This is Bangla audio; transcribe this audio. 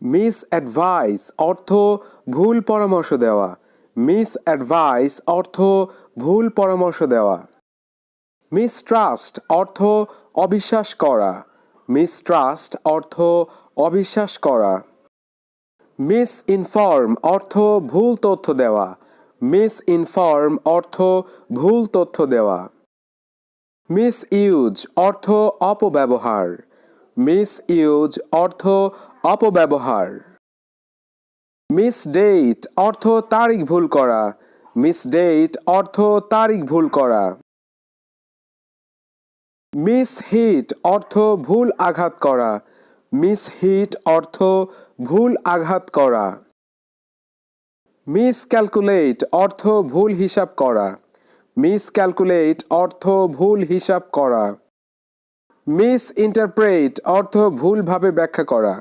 মিস অ্যাডভাইস অর্থ ভুল পরামর্শ দেওয়া। মিস অ্যাডভাইস অর্থ ভুল পরামর্শ দেওয়া। মিসট্রাস্ট অর্থ অবিশ্বাস করা। মিসট্রাস্ট অর্থ অবিশ্বাস করা। মিস ইনফর্ম অর্থ ভুল তথ্য দেওয়া। মিস ইনফর্ম অর্থ ভুল তথ্য দেওয়া। মিস ইউজ অর্থ অপব্যবহার। মিস ইউজ অর্থ অপব্যবহার। মিস ডেট অর্থ তারিখ ভুল করা। মিস ডেট অর্থ তারিখ ভুল করা। মিস হিট অর্থ ভুল আঘাত করা। মিস হিট অর্থ ভুল আঘাত করা। মিস ক্যালকুলেট অর্থ ভুল হিসাব করা। মিস ক্যালকুলেট অর্থ ভুল হিসাব করা। মিস ইন্টারপ্রেট অর্থ ভুলভাবে ব্যাখ্যা করা।